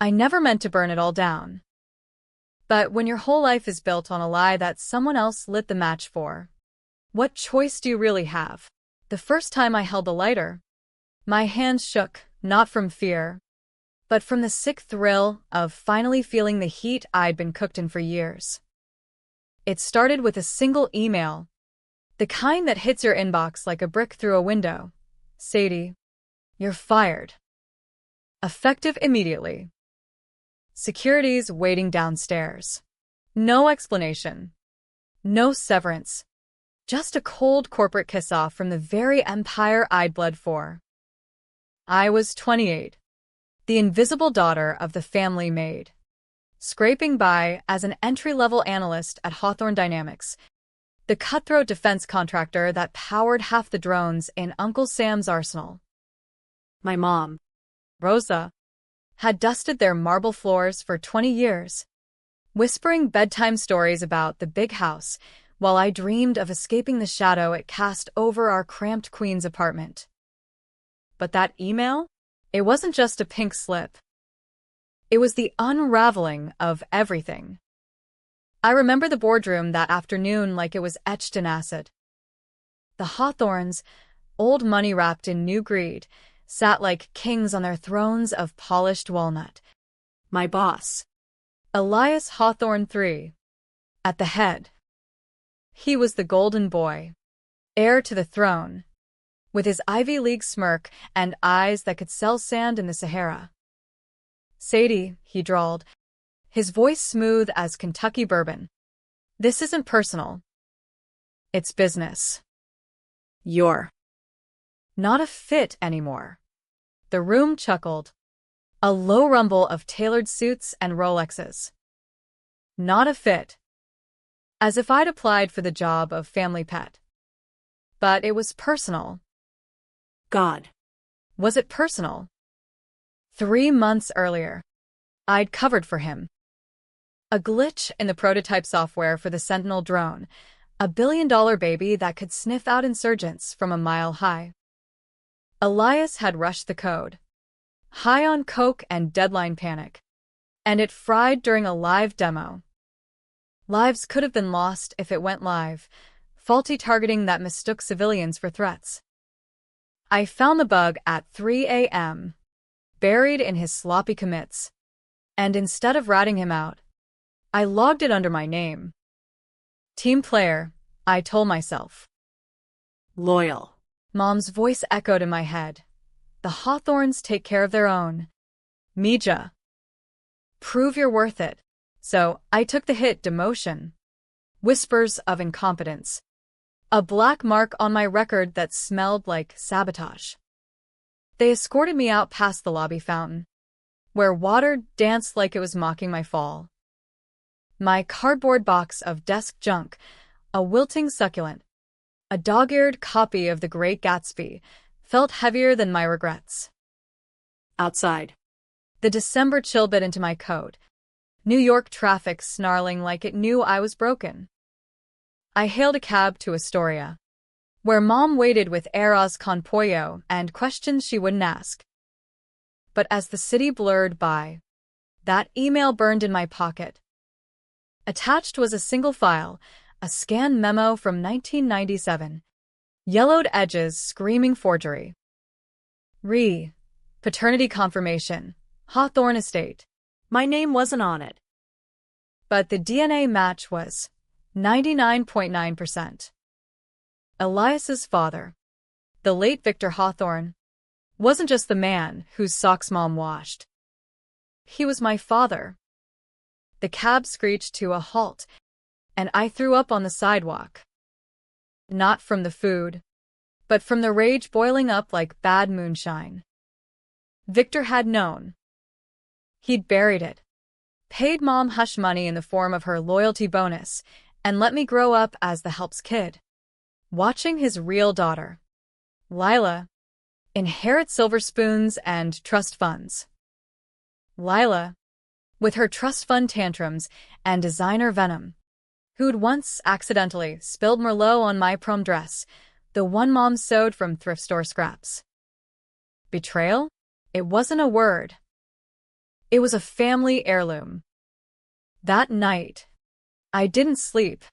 I never meant to burn it all down. But when your whole life is built on a lie that someone else lit the match for, what choice do you really have? The first time I held the lighter, my hands shook, not from fear, but from the sick thrill of finally feeling the heat I'd been cooked in for years. It started with a single email, the kind that hits your inbox like a brick through a window. Sadie, you're fired. Effective immediately. Security's waiting downstairs. No explanation. No severance. Just a cold corporate kiss-off from the very empire I'd bled for. I was 28, the invisible daughter of the family maid, scraping by as an entry-level analyst at Hawthorne Dynamics, the cutthroat defense contractor that powered half the drones in Uncle Sam's arsenal. My mom, Rosa, had dusted their marble floors for 20 years, whispering bedtime stories about the big house while I dreamed of escaping the shadow it cast over our cramped Queens apartment. But that email? It wasn't just a pink slip. It was the unraveling of everything. I remember the boardroom that afternoon like it was etched in acid. The Hawthorns, old money wrapped in new greed, sat like kings on their thrones of polished walnut. My boss, Elias Hawthorne III, at the head. He was the golden boy, heir to the throne, with his Ivy League smirk and eyes that could sell sand in the Sahara. Sadie, he drawled, his voice smooth as Kentucky bourbon. This isn't personal. It's business. You're not a fit anymore. The room chuckled. A low rumble of tailored suits and Rolexes. Not a fit. As if I'd applied for the job of family pet. But it was personal. God. Was it personal? 3 months earlier, I'd covered for him. A glitch in the prototype software for the Sentinel drone, a billion-dollar baby that could sniff out insurgents from a mile high. Elias had rushed the code, high on coke and deadline panic, and it fried during a live demo. Lives could have been lost if it went live, faulty targeting that mistook civilians for threats. I found the bug at 3 a.m., buried in his sloppy commits, and instead of ratting him out, I logged it under my name. Team player, I told myself. Loyal. Mom's voice echoed in my head. The Hawthorns take care of their own. Mija. Prove you're worth it. So, I took the hit demotion. Whispers of incompetence. A black mark on my record that smelled like sabotage. They escorted me out past the lobby fountain, where water danced like it was mocking my fall. My cardboard box of desk junk, a wilting succulent, a dog-eared copy of The Great Gatsby, felt heavier than my regrets. Outside, the December chill bit into my coat, New York traffic snarling like it knew I was broken. I hailed a cab to Astoria, where Mom waited with arroz con pollo and questions she wouldn't ask. But as the city blurred by, that email burned in my pocket. Attached was a single file, a scanned memo from 1997. Yellowed edges screaming forgery. Paternity confirmation. Hawthorne Estate. My name wasn't on it. But the DNA match was 99.9%. Elias's father, the late Victor Hawthorne, wasn't just the man whose socks Mom washed. He was my father. The cab screeched to a halt, and I threw up on the sidewalk. Not from the food, but from the rage boiling up like bad moonshine. Victor had known. He'd buried it, paid Mom hush money in the form of her loyalty bonus, and let me grow up as the help's kid, watching his real daughter, Lila, inherit silver spoons and trust funds. Lila, with her trust fund tantrums and designer venom, who'd once accidentally spilled Merlot on my prom dress, the one Mom sewed from thrift store scraps. Betrayal? It wasn't a word. It was a family heirloom. That night, I didn't sleep.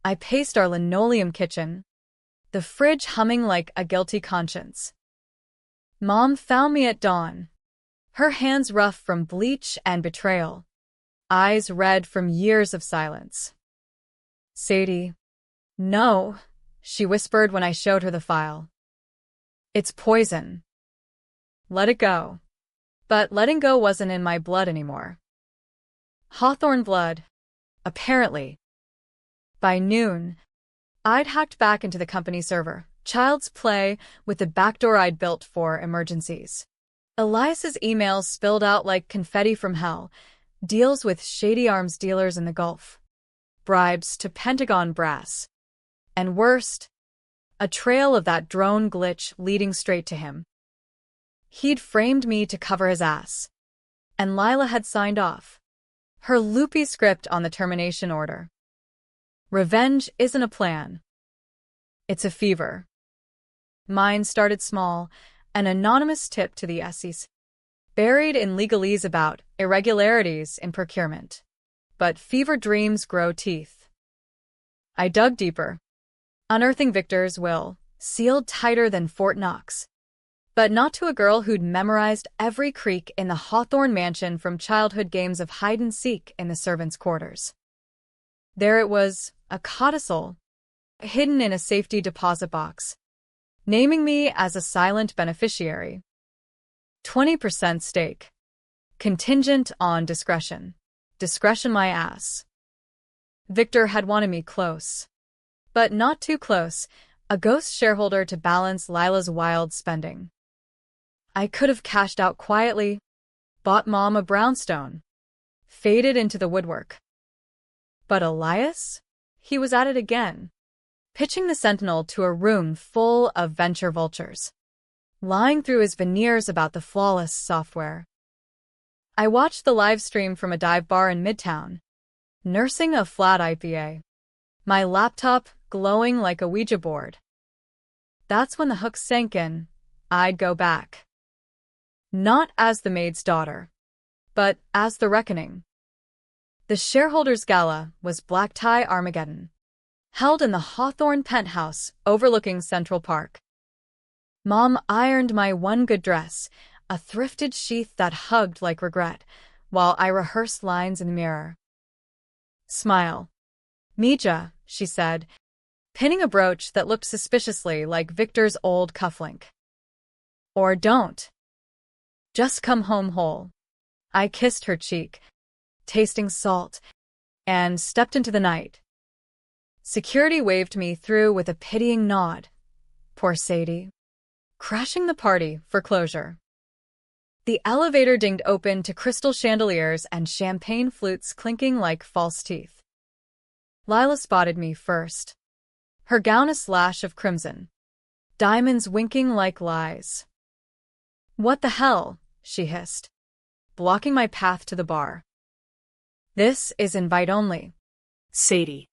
I paced our linoleum kitchen, the fridge humming like a guilty conscience. Mom found me at dawn, her hands rough from bleach and betrayal, eyes red from years of silence. "Sadie." "No," she whispered when I showed her the file. "It's poison. Let it go." But letting go wasn't in my blood anymore. Hawthorne blood, apparently. By noon, I'd hacked back into the company server, Child's Play, with the backdoor I'd built for emergencies. Elias's emails spilled out like confetti from hell, deals with shady arms dealers in the Gulf, bribes to Pentagon brass, and worst, a trail of that drone glitch leading straight to him. He'd framed me to cover his ass, and Lila had signed off, her loopy script on the termination order. Revenge isn't a plan. It's a fever. Mine started small, an anonymous tip to the SEC, buried in legalese about irregularities in procurement. But fever dreams grow teeth. I dug deeper, unearthing Victor's will, sealed tighter than Fort Knox. But not to a girl who'd memorized every creak in the Hawthorne mansion from childhood games of hide-and-seek in the servants' quarters. There it was, a codicil, hidden in a safety deposit box, naming me as a silent beneficiary. 20% stake. Contingent on discretion. Discretion my ass. Victor had wanted me close. But not too close, a ghost shareholder to balance Lila's wild spending. I could have cashed out quietly, bought Mom a brownstone, faded into the woodwork. But Elias? He was at it again, pitching the Sentinel to a room full of venture vultures, lying through his veneers about the flawless software. I watched the live stream from a dive bar in Midtown, nursing a flat IPA, my laptop glowing like a Ouija board. That's when the hook sank in. I'd go back. Not as the maid's daughter, but as the reckoning. The Shareholders Gala was black tie Armageddon, held in the Hawthorne penthouse overlooking Central Park. Mom ironed my one good dress, a thrifted sheath that hugged like regret, while I rehearsed lines in the mirror. "Smile. Mija," she said, pinning a brooch that looked suspiciously like Victor's old cufflink. "Or don't. Just come home whole." I kissed her cheek, tasting salt, and stepped into the night. Security waved me through with a pitying nod. Poor Sadie. Crashing the party for closure. The elevator dinged open to crystal chandeliers and champagne flutes clinking like false teeth. Lila spotted me first, her gown a slash of crimson, diamonds winking like lies. "What the hell?" she hissed, blocking my path to the bar. "This is invite only. Sadie.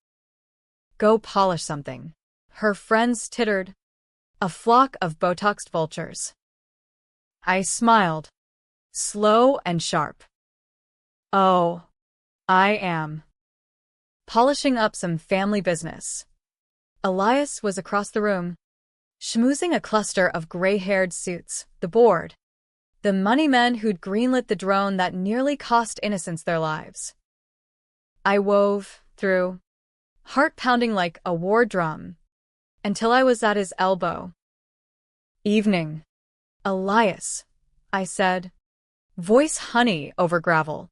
Go polish something." Her friends tittered, a flock of Botoxed vultures. I smiled, slow and sharp. "Oh, I am polishing up some family business." Elias was across the room, schmoozing a cluster of gray-haired suits, the board, the money men who'd greenlit the drone that nearly cost innocents their lives. I wove through, heart pounding like a war drum, until I was at his elbow. "Evening, Elias," I said, voice honey over gravel.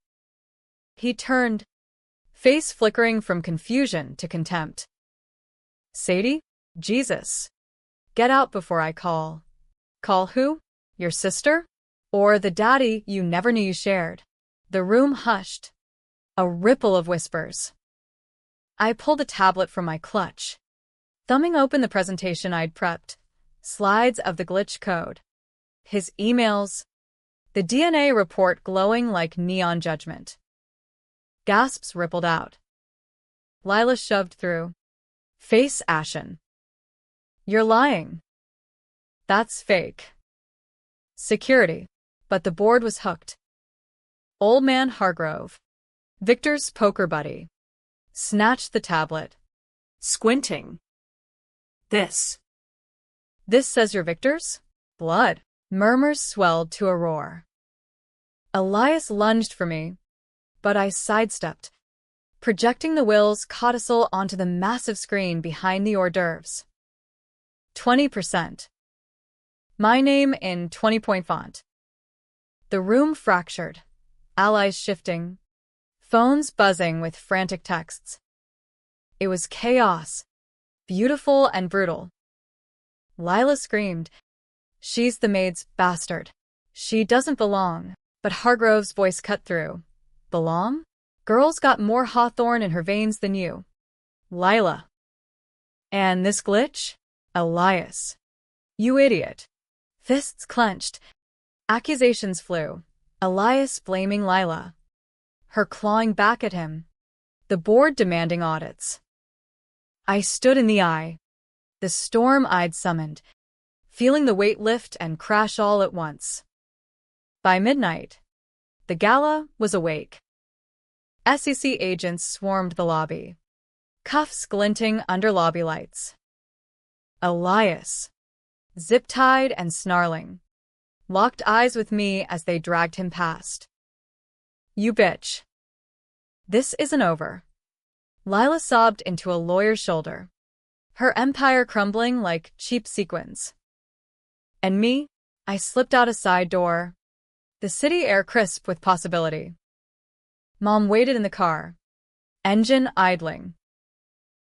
He turned, face flickering from confusion to contempt. "Sadie? Jesus. Get out before I call." "Call who? Your sister? Or the daddy you never knew you shared?" The room hushed, a ripple of whispers. I pulled a tablet from my clutch, thumbing open the presentation I'd prepped, slides of the glitch code, his emails, the DNA report glowing like neon judgment. Gasps rippled out. Lila shoved through, face ashen. "You're lying. That's fake." Security. But the board was hooked. Old Man Hargrove, Victor's poker buddy, snatched the tablet. Squinting. This. This says you're Victor's? Blood. Murmurs swelled to a roar. Elias lunged for me, but I sidestepped, projecting the will's codicil onto the massive screen behind the hors d'oeuvres. 20%. My name in 20-point font. The room fractured, allies shifting, phones buzzing with frantic texts. It was chaos, beautiful and brutal. Lila screamed, "She's the Maid'S bastard. She doesn't belong." But Hargrove's voice cut through. Belong? Girl's got more Hawthorne in her veins than you. Lila. And this glitch? Elias. You idiot. Fists clenched. Accusations flew. Elias blaming Lila. Her clawing back at him. The board demanding audits. I stood in the eye. The storm I'd summoned, feeling the weight lift and crash all at once. By midnight, the gala was awake. SEC agents swarmed the lobby, cuffs glinting under lobby lights. Elias, zip-tied and snarling, locked eyes with me as they dragged him past. You bitch. This isn't over. Lila sobbed into a lawyer's shoulder, her empire crumbling like cheap sequins. And me, I slipped out a side door, the city air crisp with possibility. Mom waited in the car, engine idling.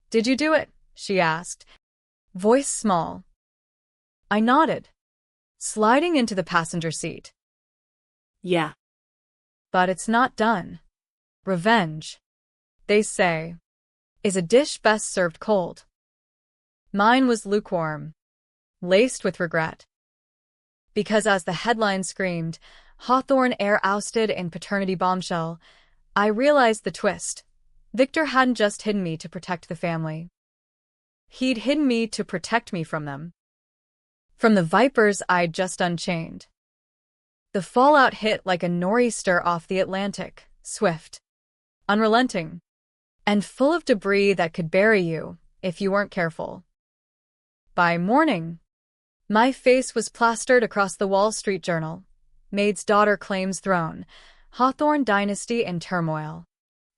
Did you do it? She asked, voice small. I nodded, sliding into the passenger seat. Yeah. But it's not done. Revenge, they say, is a dish best served cold. Mine was lukewarm, laced with regret. Because as the headline screamed, Hawthorne heir ousted in paternity bombshell, I realized the twist. Victor hadn't just hidden me to protect the family. He'd hidden me to protect me from them. From the vipers I'd just unchained. The fallout hit like a nor'easter off the Atlantic, swift, unrelenting, and full of debris that could bury you if you weren't careful. By morning, my face was plastered across the Wall Street Journal. Maid's daughter claims throne. Hawthorne dynasty in turmoil.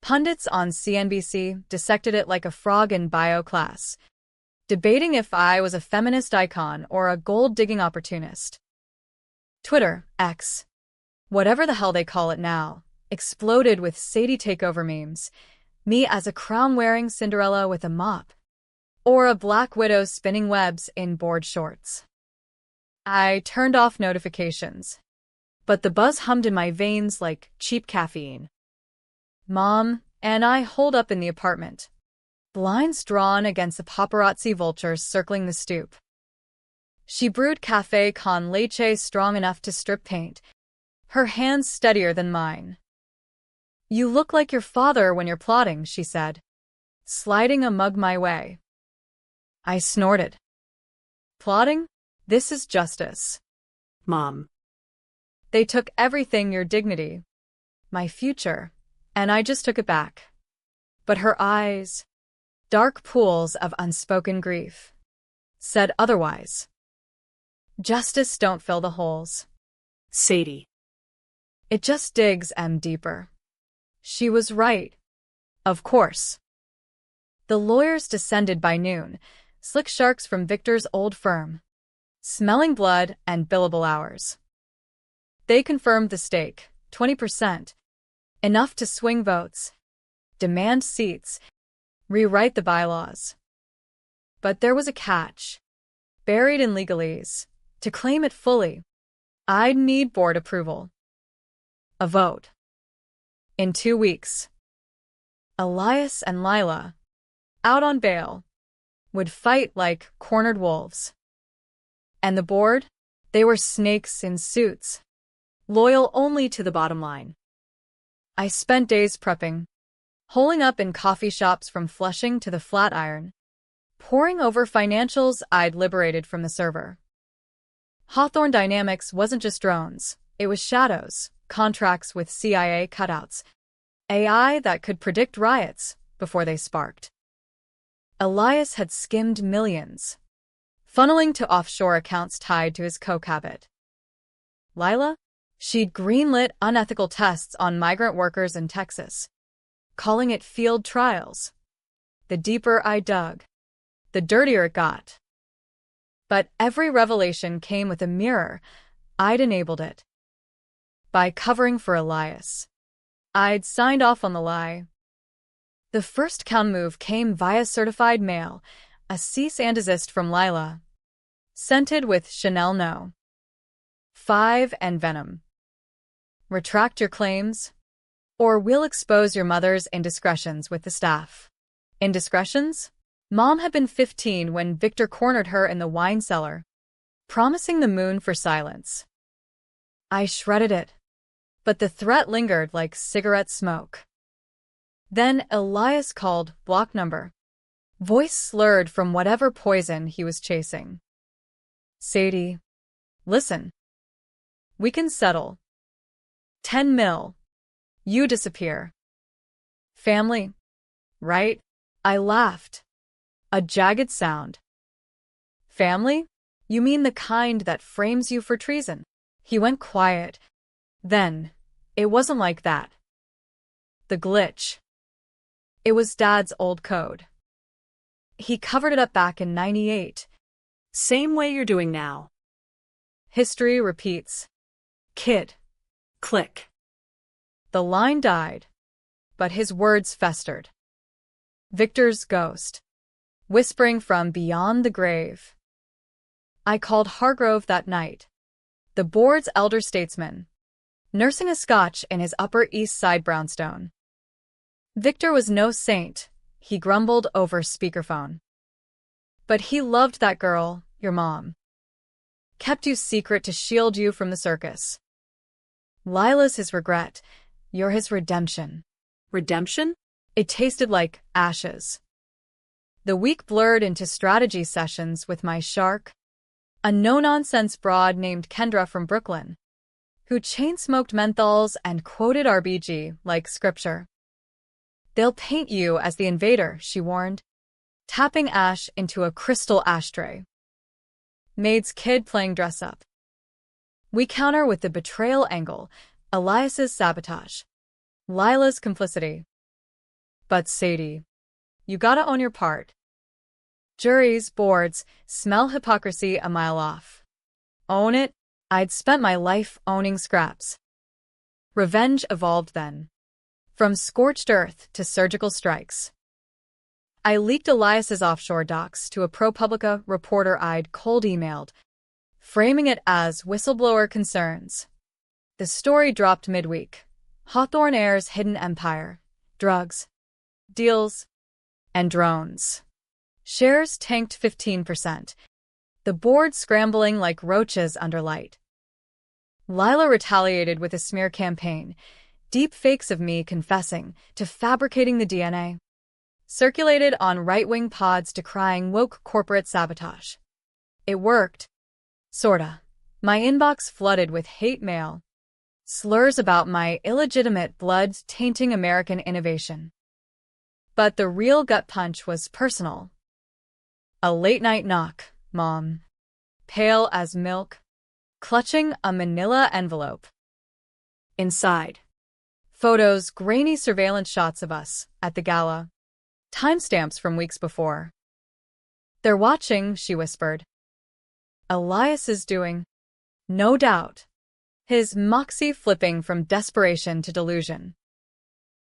Pundits on CNBC dissected it like a frog in bio class, debating if I was a feminist icon or a gold-digging opportunist. Twitter, X, whatever the hell they call it now, exploded with Sadie takeover memes. Me as a crown-wearing Cinderella with a mop. Or a Black Widow spinning webs in board shorts. I turned off notifications, but the buzz hummed in my veins like cheap caffeine. Mom and I holed up in the apartment, blinds drawn against the paparazzi vultures circling the stoop. She brewed café con leche strong enough to strip paint, her hands steadier than mine. You look like your father when you're plotting, she said, sliding a mug my way. I snorted. Plotting? This is justice. Mom. They took everything, your dignity, my future, and I just took it back. But her eyes, dark pools of unspoken grief, said otherwise. Justice don't fill the holes. Sadie. It just digs deeper. She was right. Of course. The lawyers descended by noon, slick sharks from Victor's old firm, smelling blood and billable hours. They confirmed the stake, 20%, enough to swing votes, demand seats, rewrite the bylaws. But there was a catch. Buried in legalese, to claim it fully, I'd need board approval. A vote. In 2 weeks. Elias and Lila, out on bail, would fight like cornered wolves. And the board? They were snakes in suits, loyal only to the bottom line. I spent days prepping, holing up in coffee shops from Flushing to the Flatiron, poring over financials I'd liberated from the server. Hawthorne Dynamics wasn't just drones, it was shadows, contracts with CIA cutouts, AI that could predict riots before they sparked. Elias had skimmed millions, funneling to offshore accounts tied to his coke habit. Lila? She'd greenlit unethical tests on migrant workers in Texas, calling it field trials. The deeper I dug, the dirtier it got. But every revelation came with a mirror. I'd enabled it. By covering for Elias, I'd signed off on the lie. The first counter move came via certified mail, a cease and desist from Lila, scented with Chanel No. 5 and Venom. Retract your claims, or we'll expose your mother's indiscretions with the staff. Indiscretions? Mom had been 15 when Victor cornered her in the wine cellar, promising the moon for silence. I shredded it, but the threat lingered like cigarette smoke. Then Elias called block number, voice slurred from whatever poison he was chasing. Sadie, listen. We can settle. 10 mil. You disappear. Family, right? I laughed. A jagged sound. Family? You mean the kind that frames you for treason? He went quiet. Then, it wasn't like that. The glitch. It was Dad's old code. He covered it up back in '98. Same way you're doing now. History repeats. Kid. Click. The line died, but his words festered. Victor's ghost, whispering from beyond the grave. I called Hargrove that night, the board's elder statesman, nursing a scotch in his Upper East Side brownstone. Victor was no saint, he grumbled over speakerphone. But he loved that girl, your mom. Kept you secret to shield you from the circus. Lila's his regret, you're his redemption. Redemption? It tasted like ashes. The week blurred into strategy sessions with my shark, a no-nonsense broad named Kendra from Brooklyn, who chain-smoked menthols and quoted RBG like scripture. They'll paint you as the invader, she warned, tapping ash into a crystal ashtray. Maid's kid playing dress-up. We counter with the betrayal angle, Elias's sabotage, Lila's complicity. But Sadie, you gotta own your part. Juries, boards, smell hypocrisy a mile off. Own it? I'd spent my life owning scraps. Revenge evolved then. From scorched earth to surgical strikes. I leaked Elias's offshore docs to a ProPublica reporter I'd cold emailed, framing it as whistleblower concerns. The story dropped midweek. Hawthorne airs hidden empire, drugs, deals, and drones. Shares tanked 15%. The board scrambling like roaches under light. Lila retaliated with a smear campaign, deep fakes of me confessing to fabricating the DNA. Circulated on right-wing pods decrying woke corporate sabotage. It worked. Sorta. My inbox flooded with hate mail. Slurs about my illegitimate blood-tainting American innovation. But the real gut punch was personal. A late-night knock, Mom. Pale as milk. Clutching a manila envelope. Inside. Photos, grainy surveillance shots of us at the gala. Timestamps from weeks before. They're watching, she whispered. Elias is doing. No doubt. His moxie flipping from desperation to delusion.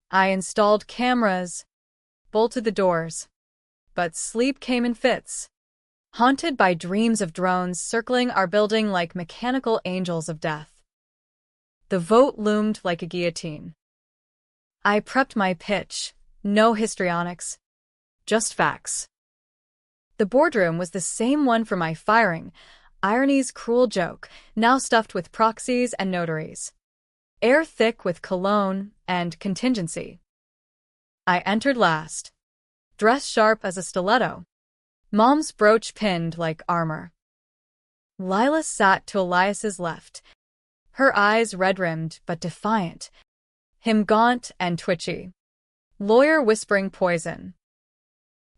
I installed cameras, bolted the doors, but sleep came in fits. Haunted by dreams of drones circling our building like mechanical angels of death. The vote loomed like a guillotine. I prepped my pitch. No histrionics. Just facts. The boardroom was the same one for my firing, irony's cruel joke, now stuffed with proxies and notaries. Air thick with cologne and contingency. I entered last. Dress sharp as a stiletto. Mom's brooch pinned like armor. Lila sat to Elias's left, Her eyes red-rimmed but defiant. Him gaunt and twitchy. Lawyer whispering poison.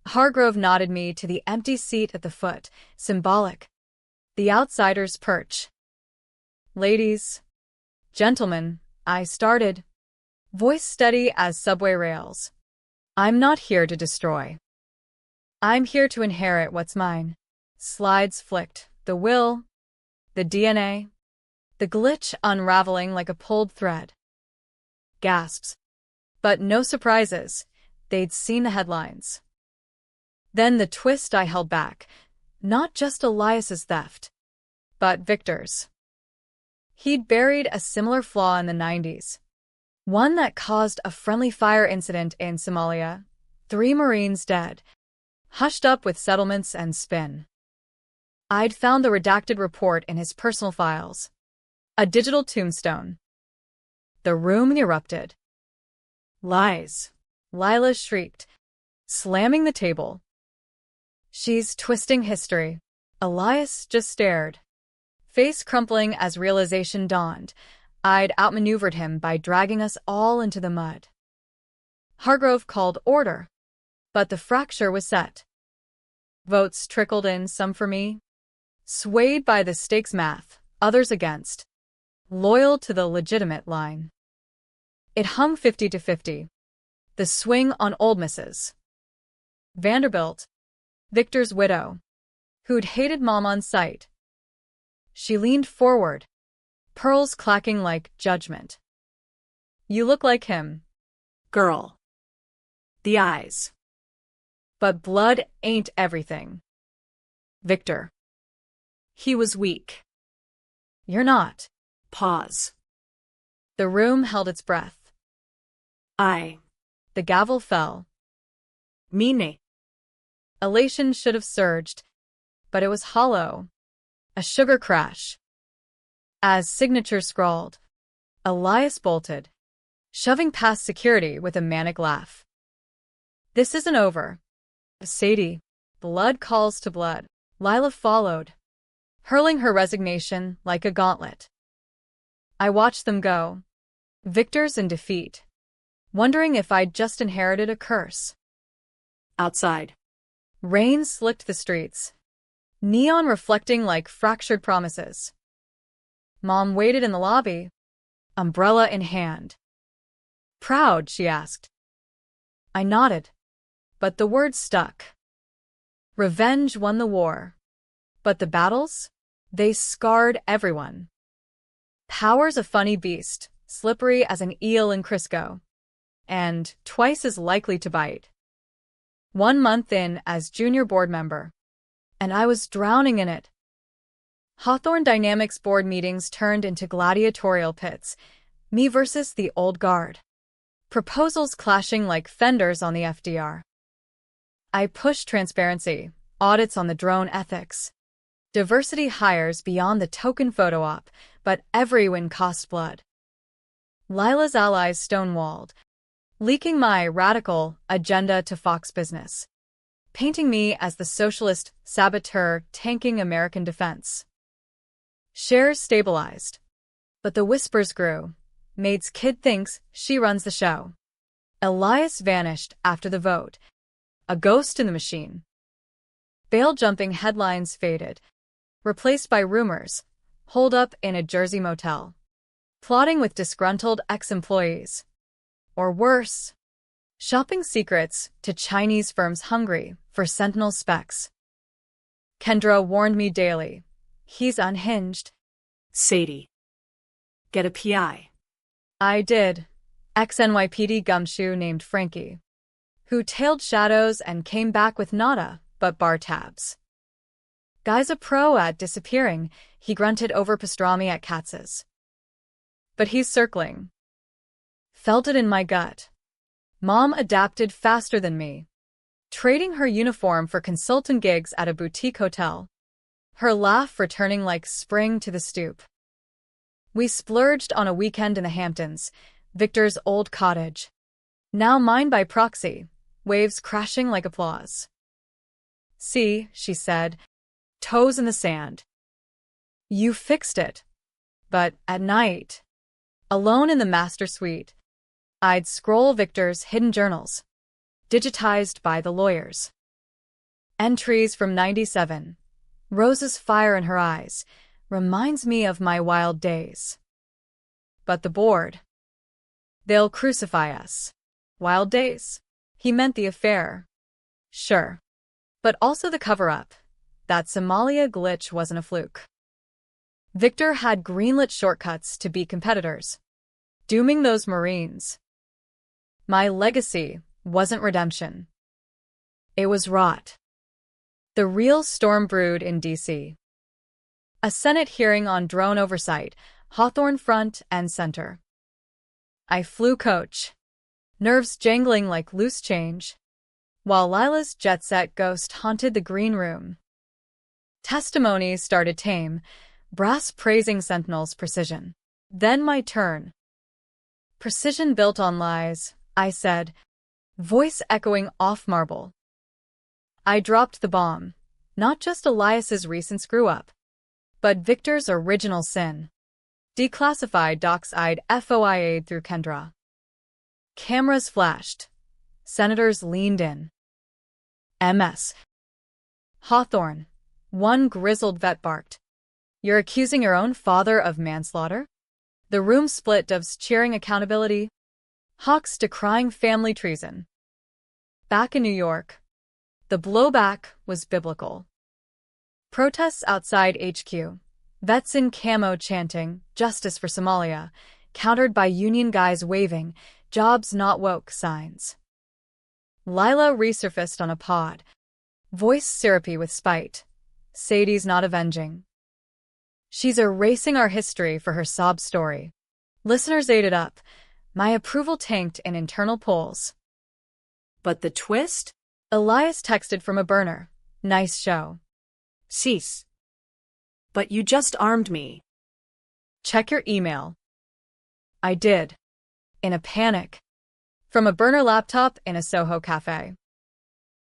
Hargrove nodded me to the empty seat at the foot, symbolic. The outsider's perch. Ladies. Gentlemen, I started. Voice steady as subway rails. I'm not here to destroy. I'm here to inherit what's mine. Slides flicked. The will. The DNA. The glitch unraveling like a pulled thread. Gasps. But no surprises. They'd seen the headlines. Then the twist I held back. Not just Elias's theft, but Victor's. He'd buried a similar flaw in the 90s. One that caused a friendly fire incident in Somalia. 3 Marines dead. Hushed up with settlements and spin. I'd found the redacted report in his personal files. A digital tombstone. The room erupted. Lies. Lila shrieked, slamming the table. She's twisting history. Elias just stared. Face crumpling as realization dawned. I'd outmaneuvered him by dragging us all into the mud. Hargrove called order, but the fracture was set. Votes trickled in, some for me. Swayed by the stakes math, others against. Loyal to the legitimate line. It hung 50-50. The swing on old Mrs. Vanderbilt, Victor's widow, who'd hated Mom on sight. She leaned forward, pearls clacking like judgment. You look like him. Girl. The eyes. But blood ain't everything. Victor. He was weak. You're not. Pause. The room held its breath. The gavel fell. Mine. Elation should have surged, but it was hollow. A sugar crash. As signature scrawled, Elias bolted, shoving past security with a manic laugh. This isn't over. Sadie. Blood calls to blood. Lila followed, hurling her resignation like a gauntlet. I watched them go, victors in defeat, wondering if I'd just inherited a curse. Outside. Rain slicked the streets, neon reflecting like fractured promises. Mom waited in the lobby, umbrella in hand. Proud, she asked. I nodded, but the words stuck. Revenge won the war, but the battles? They scarred everyone. Power's a funny beast, slippery as an eel in Crisco, and twice as likely to bite. 1 month in as junior board member, and I was drowning in it. Hawthorne Dynamics board meetings turned into gladiatorial pits, me versus the old guard. Proposals clashing like fenders on the FDR. I pushed transparency, audits on the drone ethics, diversity hires beyond the token photo op, but every win cost blood. Lila's allies stonewalled, leaking my radical agenda to Fox Business, painting me as the socialist saboteur tanking American defense. Shares stabilized, but the whispers grew. Maid's kid thinks she runs the show. Elias vanished after the vote, a ghost in the machine. Bail-jumping headlines faded, replaced by rumors, holed up in a Jersey motel, plotting with disgruntled ex-employees. Or worse, shopping secrets to Chinese firms hungry for Sentinel specs. Kendra warned me daily. He's unhinged. Sadie. Get a PI. I did. Ex-NYPD gumshoe named Frankie, who tailed shadows and came back with nada but bar tabs. Guy's a pro at disappearing, he grunted over pastrami at Katz's. But he's circling. Felt it in my gut. Mom adapted faster than me, trading her uniform for consultant gigs at a boutique hotel, her laugh returning like spring to the stoop. We splurged on a weekend in the Hamptons, Victor's old cottage. Now mine by proxy, waves crashing like applause. See, she said, toes in the sand. You fixed it. But at night, alone in the master suite, I'd scroll Victor's hidden journals, digitized by the lawyers. Entries from 97. Rose's fire in her eyes reminds me of my wild days. But the board. They'll crucify us. Wild days. He meant the affair. Sure. But also the cover-up. That Somalia glitch wasn't a fluke. Victor had greenlit shortcuts to be competitors, dooming those Marines. My legacy wasn't redemption. It was rot. The real storm brewed in D.C. A Senate hearing on drone oversight, Hawthorne front and center. I flew coach, nerves jangling like loose change, while Lila's jet-set ghost haunted the green room. Testimony started tame, brass praising Sentinel's precision. Then my turn. Precision built on lies, I said, voice echoing off marble. I dropped the bomb, not just Elias's recent screw-up, but Victor's original sin. Declassified docs I'd FOIA'd through Kendra. Cameras flashed. Senators leaned in. MS. Hawthorne. One grizzled vet barked. You're accusing your own father of manslaughter? The room split, doves cheering accountability, hawks decrying family treason. Back in New York, the blowback was biblical. Protests outside HQ, vets in camo chanting, "Justice for Somalia," countered by union guys waving, "Jobs not woke" signs. Lila resurfaced on a pod, voice syrupy with spite. Sadie's not avenging. She's erasing our history for her sob story. Listeners ate it up. My approval tanked in internal polls. But the twist? Elias texted from a burner. Nice show. Cease. But you just armed me. Check your email. I did. In a panic. From a burner laptop in a Soho cafe.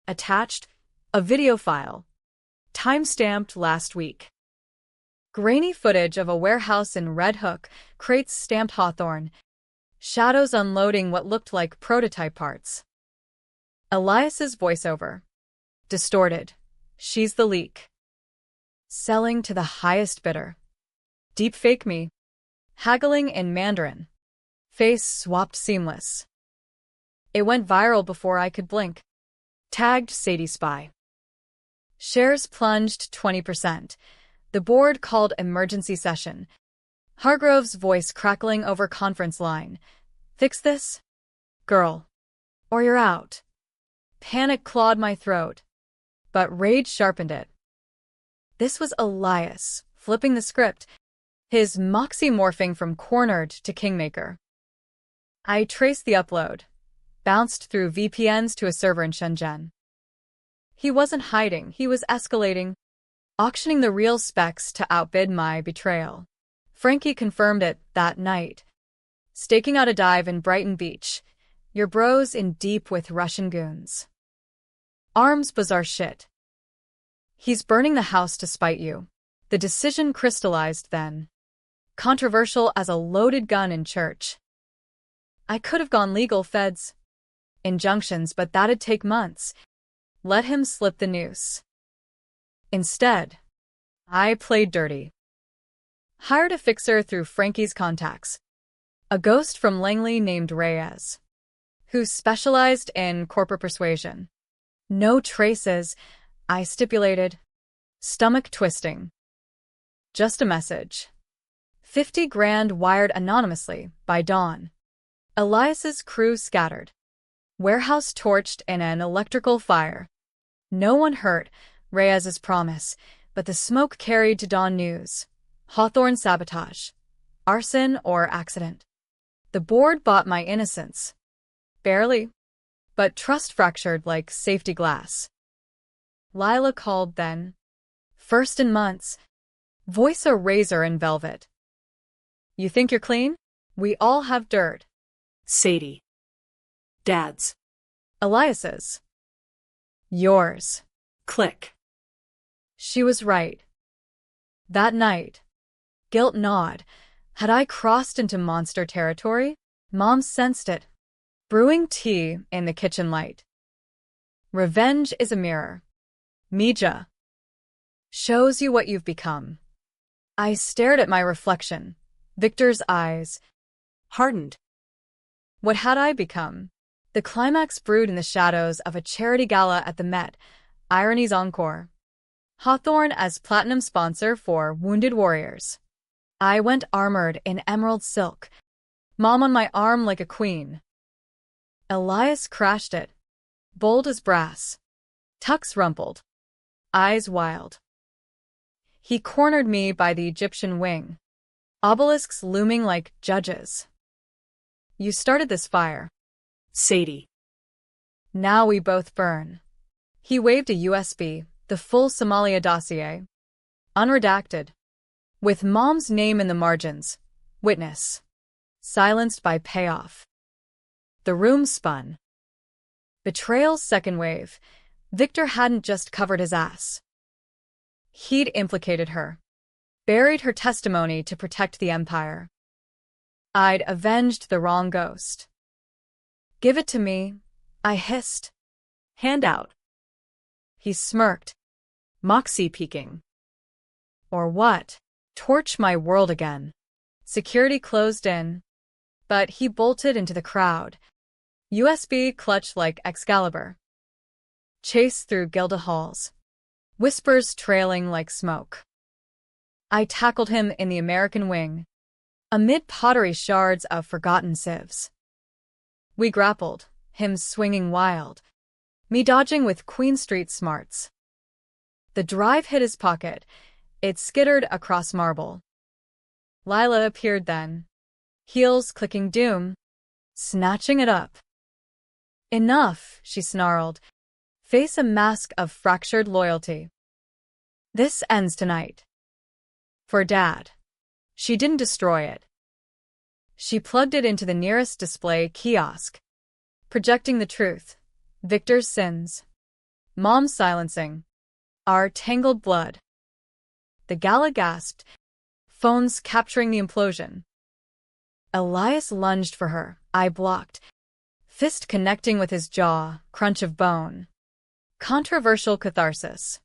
Attached, a video file. Time-stamped last week. Grainy footage of a warehouse in Red Hook, crates stamped Hawthorne, shadows unloading what looked like prototype parts. Elias's voiceover. Distorted. She's the leak. Selling to the highest bidder. Deepfake me. Haggling in Mandarin. Face swapped seamless. It went viral before I could blink. Tagged Sadie Spy. Shares plunged 20%. The board called emergency session. Hargrove's voice crackling over conference line. Fix this, girl, or you're out. Panic clawed my throat, but rage sharpened it. This was Elias, flipping the script, his moxie morphing from cornered to kingmaker. I traced the upload, bounced through VPNs to a server in Shenzhen. He wasn't hiding, he was escalating, auctioning the real specs to outbid my betrayal. Frankie confirmed it that night. Staking out a dive in Brighton Beach, your bros in deep with Russian goons. Arms bizarre shit. He's burning the house to spite you. The decision crystallized then. Controversial as a loaded gun in church. I could have gone legal, feds. Injunctions, but that'd take months. Let him slip the noose. Instead, I played dirty. Hired a fixer through Frankie's contacts. A ghost from Langley named Reyes, who specialized in corporate persuasion. No traces, I stipulated. Stomach twisting. Just a message. 50 grand wired anonymously by dawn. Elias's crew scattered. Warehouse torched in an electrical fire. No one hurt, Reyes's promise, but the smoke carried to dawn news. Hawthorne sabotage. Arson or accident. The board bought my innocence. Barely. But trust fractured like safety glass. Lila called then. First in months. Voice a razor in velvet. You think you're clean? We all have dirt. Sadie. Dad's. Elias's. Yours. Click. She was right. That night, guilt gnawed, Had I crossed into monster territory? Mom sensed it, brewing tea in the kitchen light. Revenge is a mirror. Mija. Shows you what you've become. I stared at my reflection. Victor's eyes Hardened. What had I become? The climax brewed in the shadows of a charity gala at the Met, Irony's Encore. Hawthorne as platinum sponsor for Wounded Warriors. I went armored in emerald silk, Mom on my arm like a queen. Elias crashed it, bold as brass. Tux rumpled, eyes wild. He cornered me by the Egyptian wing, obelisks looming like judges. You started this fire. Sadie. Now we both burn. He waved a USB, the full Somalia dossier. Unredacted. With Mom's name in the margins. Witness. Silenced by payoff. The room spun. Betrayal's second wave. Victor hadn't just covered his ass. He'd implicated her. Buried her testimony to protect the empire. I'd avenged the wrong ghost. Give it to me, I hissed. Hand out. He smirked. Moxie peeking. Or what? Torch my world again. Security closed in, but he bolted into the crowd. USB clutched like Excalibur. Chase through Gilda halls. Whispers trailing like smoke. I tackled him in the American wing, amid pottery shards of forgotten sieves. We grappled, him swinging wild, me dodging with Queen Street smarts. The drive hit his pocket. It skittered across marble. Lila appeared then, heels clicking doom, snatching it up. Enough, she snarled, face a mask of fractured loyalty. This ends tonight. For Dad. She didn't destroy it. She plugged it into the nearest display kiosk, projecting the truth, Victor's sins, Mom's silencing, our tangled blood. The gala gasped, phones capturing the implosion. Elias lunged for her, I blocked, fist connecting with his jaw, crunch of bone. Controversial catharsis.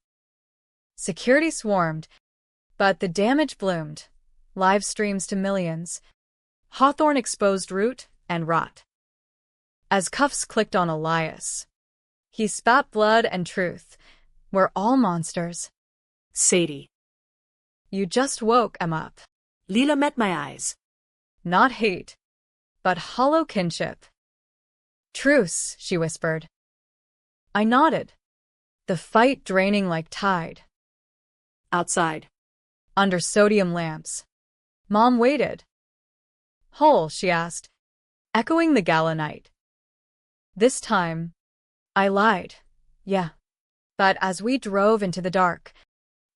Security swarmed, but the damage bloomed, live streams to millions. Hawthorne exposed root and rot. As cuffs clicked on Elias, he spat blood and truth. We're all monsters. Sadie. You just woke em up. Leela met my eyes. Not hate, but hollow kinship. Truce, she whispered. I nodded, the fight draining like tide. Outside. Under sodium lamps. Mom waited. Hole, she asked, echoing the gala night. This time, I lied, yeah. But as we drove into the dark,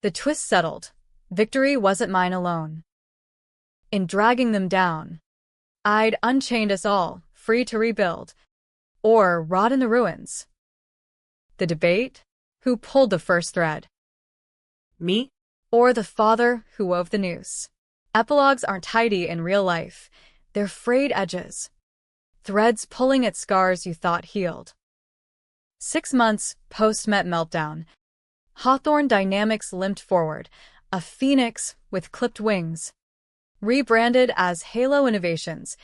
the twist settled. Victory wasn't mine alone. In dragging them down, I'd unchained us all, free to rebuild, or rot in the ruins. The debate? Who pulled the first thread? Me? Or the father who wove the noose? Epilogues aren't tidy in real life. They're frayed edges. Threads pulling at scars you thought healed. 6 months post-Met meltdown, Hawthorne Dynamics limped forward, a phoenix with clipped wings. Rebranded as Halo Innovations,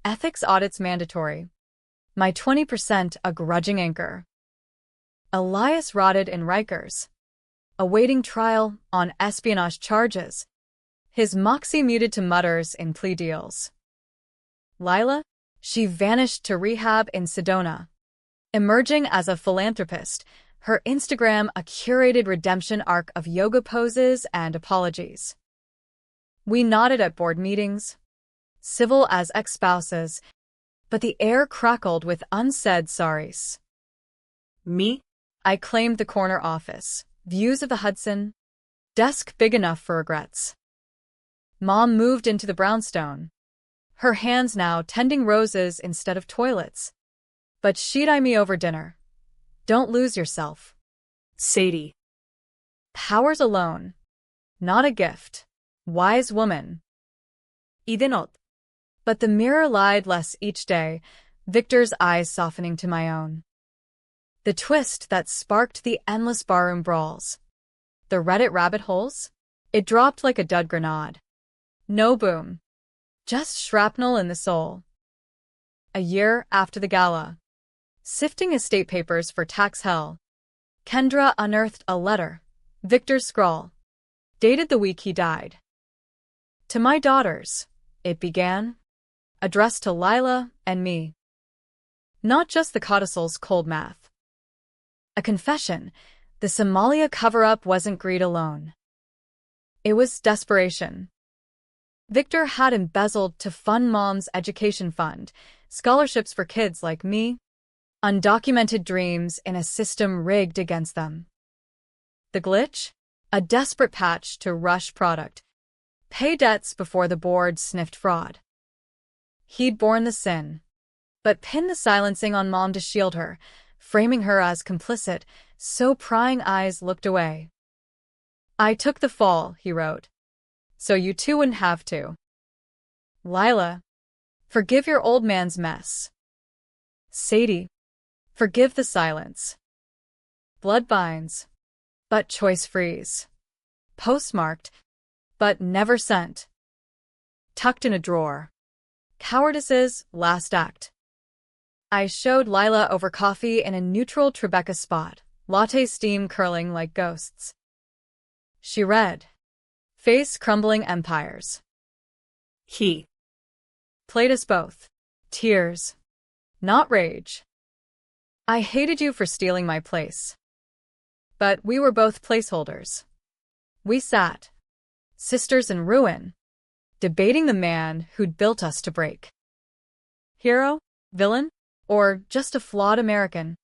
ethics audits mandatory. My 20% a grudging anchor. Elias rotted in Rikers, awaiting trial on espionage charges. His moxie muted to mutters in plea deals. Lila? She vanished to rehab in Sedona. Emerging as a philanthropist, her Instagram a curated redemption arc of yoga poses and apologies. We nodded at board meetings, civil as ex-spouses, but the air crackled with unsaid sorries. Me? I claimed the corner office, views of the Hudson, desk big enough for regrets. Mom moved into the brownstone, her hands now tending roses instead of toilets. But she'd eye me over dinner. Don't lose yourself. Sadie. Power's alone, not a gift. Wise woman. Idinot. But the mirror lied less each day, Victor's eyes softening to my own. The twist that sparked the endless barroom brawls. The Reddit rabbit holes? It dropped like a dud grenade. No boom. Just shrapnel in the soul. A year after the gala. Sifting estate papers for tax hell. Kendra unearthed a letter. Victor's scrawl. Dated the week he died. To my daughters, it began. Addressed to Lila and me. Not just the codicil's cold math. A confession, the Somalia cover-up wasn't greed alone. It was desperation. Victor had embezzled to fund Mom's education fund, scholarships for kids like me, undocumented dreams in a system rigged against them. The glitch? A desperate patch to rush product, pay debts before the board sniffed fraud. He'd borne the sin, but pinned the silencing on Mom to shield her, framing her as complicit, so prying eyes looked away. I took the fall, he wrote, so you two wouldn't have to. Lila, forgive your old man's mess. Sadie, forgive the silence. Blood binds, but choice frees. Postmarked, but never sent. Tucked in a drawer. Cowardice's last act. I showed Lila over coffee in a neutral Tribeca spot, latte steam curling like ghosts. She read, face crumbling empires. He Played us both. Tears. Not rage. I hated you for stealing my place. But we were both placeholders. We sat, sisters in ruin, debating the man who'd built us to break. Hero? Villain? Or just a flawed American?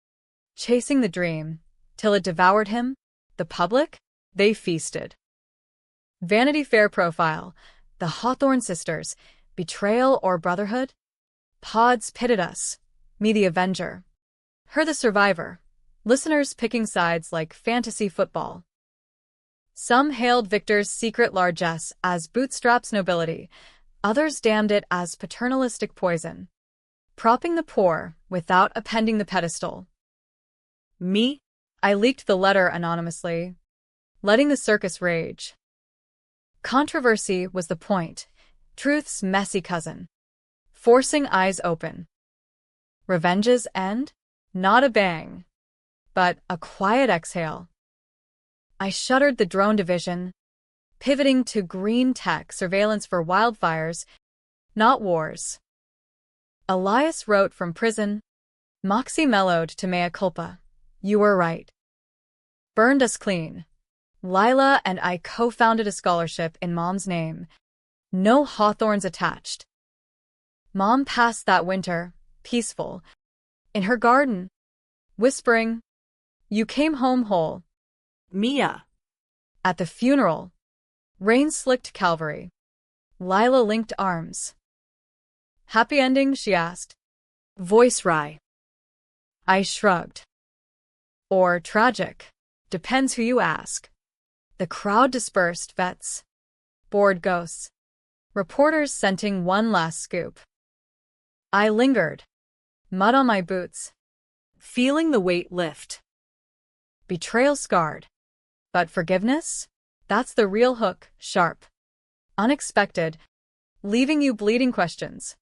Chasing the dream, till it devoured him? The public? They feasted. Vanity Fair profile, the Hawthorne sisters, betrayal or brotherhood? Pods pitted us, me the avenger, her the survivor, listeners picking sides like fantasy football. Some hailed Victor's secret largesse as bootstraps nobility, others damned it as paternalistic poison, propping the poor without appending the pedestal. Me? I leaked the letter anonymously, letting the circus rage. Controversy was the point, truth's messy cousin, forcing eyes open. Revenge's end? Not a bang, but a quiet exhale. I shuttered the drone division, pivoting to green tech surveillance for wildfires, not wars. Elias wrote from prison. Moxie mellowed to mea culpa. You were right. Burned us clean. Lila and I co-founded a scholarship in Mom's name. No hawthorns attached. Mom passed that winter, peaceful, in her garden, whispering, you came home whole. Mia. At the funeral, rain-slicked Calvary. Lila linked arms. Happy ending, she asked. Voice wry. I shrugged. Or tragic. Depends who you ask. The crowd dispersed, vets. Bored ghosts. Reporters scenting one last scoop. I lingered. Mud on my boots. Feeling the weight lift. Betrayal scarred. But forgiveness? That's the real hook, sharp. Unexpected. Leaving you bleeding questions.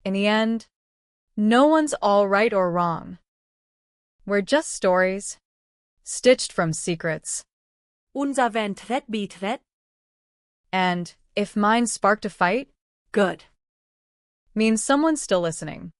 In the end, no one's all right or wrong. We're just stories, stitched from secrets. Unser Ventre beatret. And if mine sparked a fight, Good. means someone's still listening.